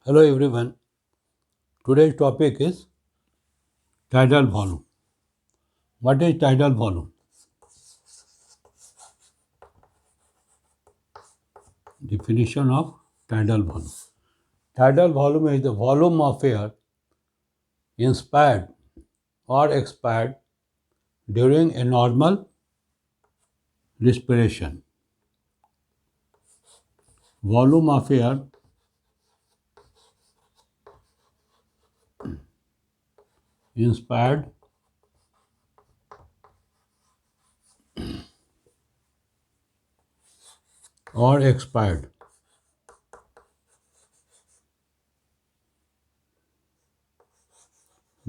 Hello everyone. Today's topic is tidal volume. What is tidal volume? Definition of tidal volume. Tidal volume is the volume of air inspired or expired during a normal respiration. Volume of air inspired or expired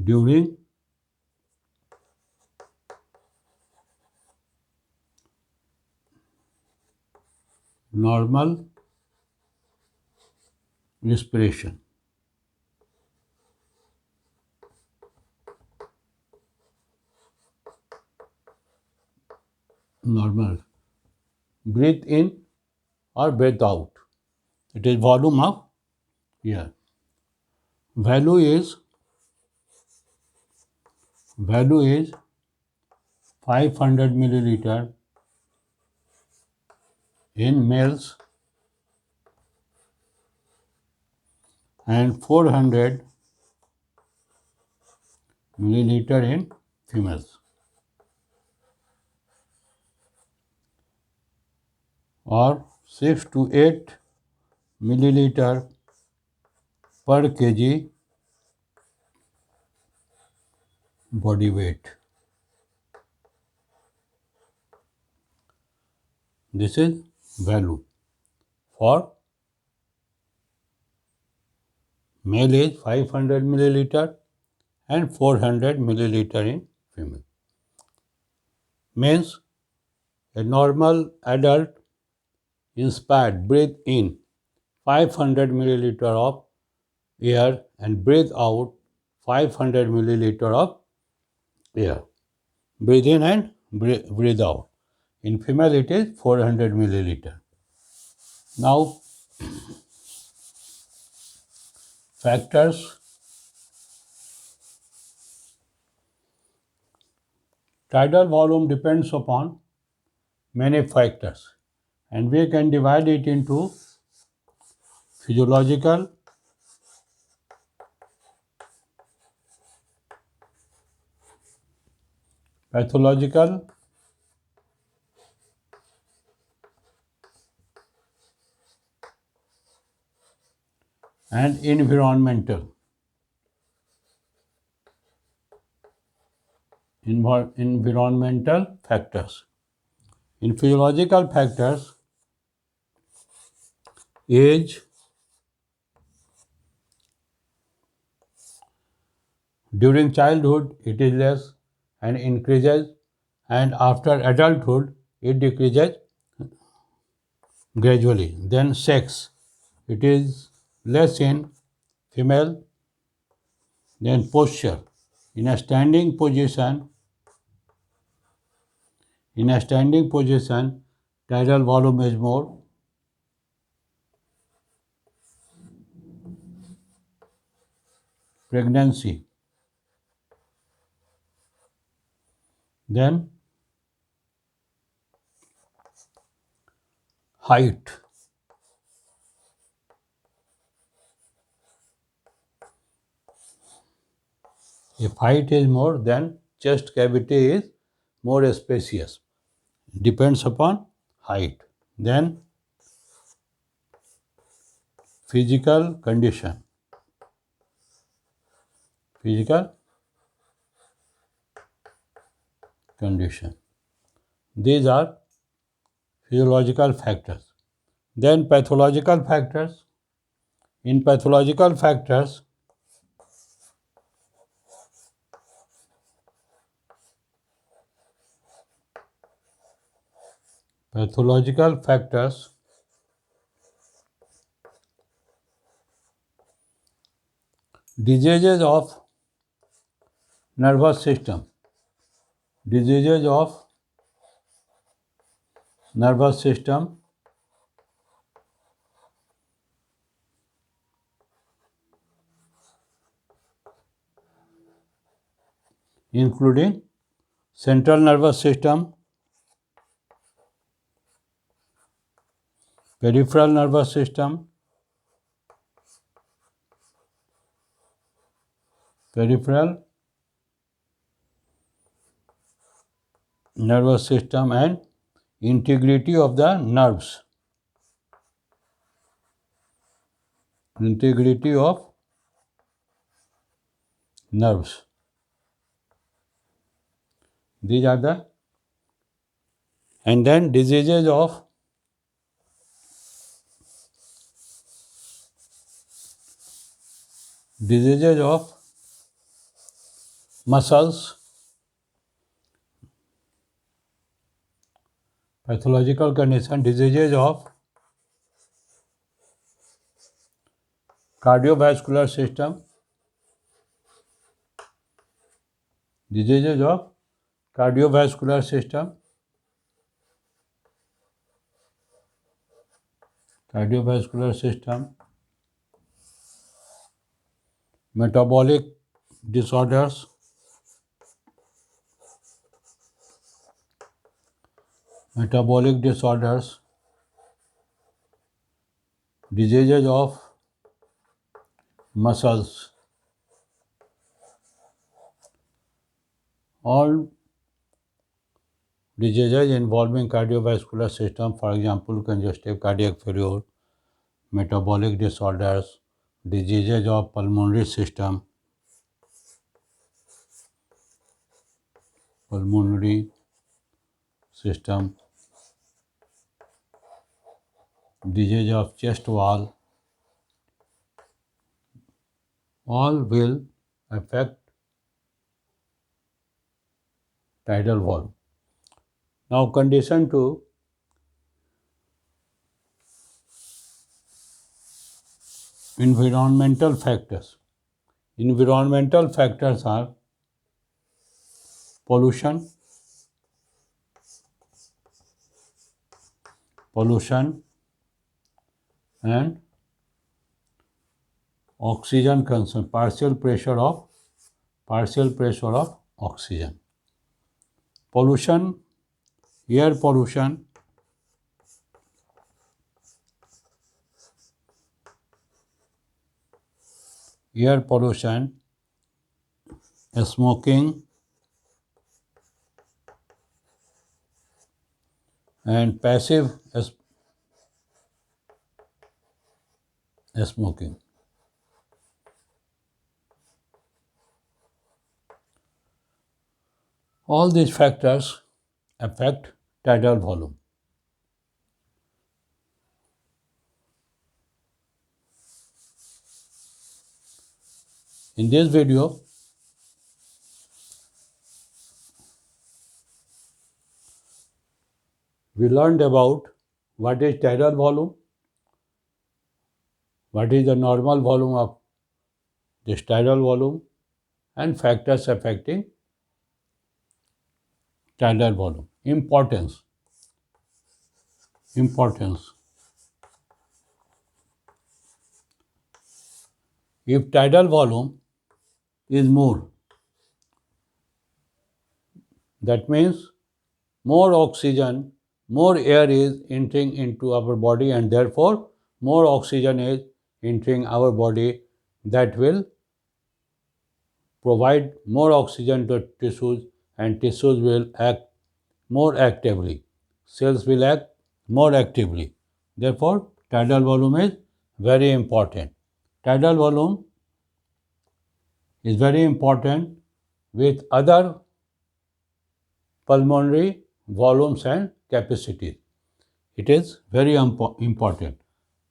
during normal respiration. Normal. Breathe in or breathe out. It is volume of air. Value is value is 500 milliliter in males and 400 milliliter in females, or 6 to 8 milliliter per kg body weight. This is value. For male is 500 milliliter and 400 milliliter in female. Means a normal adult inspired breathe in 500 milliliter of air and breathe out 500 milliliter of air. Breathe in and breathe out. In female it is 400 milliliter. Now factors. Tidal volume depends upon many factors and we can divide it into physiological, pathological, and environmental. Environmental factors. In physiological factors, age, during childhood it is less and increases, and after adulthood it decreases gradually. Then sex, it is less in female. Then posture, in a standing position, tidal volume is more. Pregnancy. Then height. If height is more, then chest cavity is more spacious. Depends upon height. Then physical condition. Physical condition. These are physiological factors. Then pathological factors. In pathological factors, diseases of nervous system. Diseases of nervous system, including central nervous system, peripheral nervous system, and integrity of the nerves. Integrity of nerves. These are the, and then diseases of muscles, pathological condition, diseases of cardiovascular system, diseases of cardiovascular system, metabolic disorders, diseases of muscles. All diseases involving cardiovascular system, for example, congestive cardiac failure, metabolic disorders, diseases of pulmonary system, disease of chest wall, all will affect tidal volume. Now, condition 2, environmental factors. Environmental factors are pollution and oxygen consumption, partial pressure of oxygen. Pollution, air pollution, smoking, and passive smoking. All these factors affect tidal volume. In this video, we learned about what is tidal volume, what is the normal volume of this tidal volume, and factors affecting tidal volume. Importance. If tidal volume is more, that means more oxygen, more air is entering into our body, and therefore more oxygen is entering our body. That will provide more oxygen to tissues, and tissues will act more actively. Cells will act more actively. Therefore, tidal volume is very important. Tidal volume is very important with other pulmonary volumes and capacities. It is very important.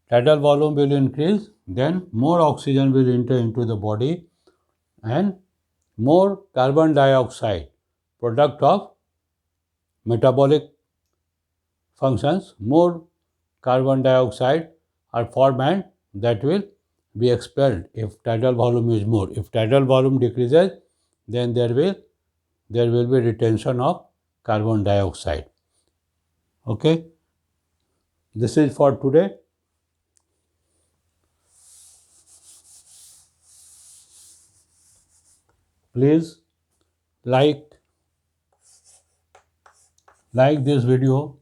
Tidal volume will increase, then more oxygen will enter into the body, and more carbon dioxide, product of metabolic functions, more carbon dioxide are formed, and that will be expelled if tidal volume is more. If tidal volume decreases, then there will be retention of carbon dioxide. Okay, this is for today. Please like this video,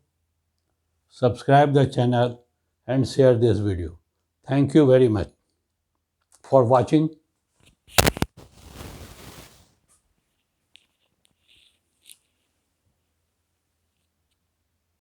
subscribe the channel and share this video. Thank you very much for watching.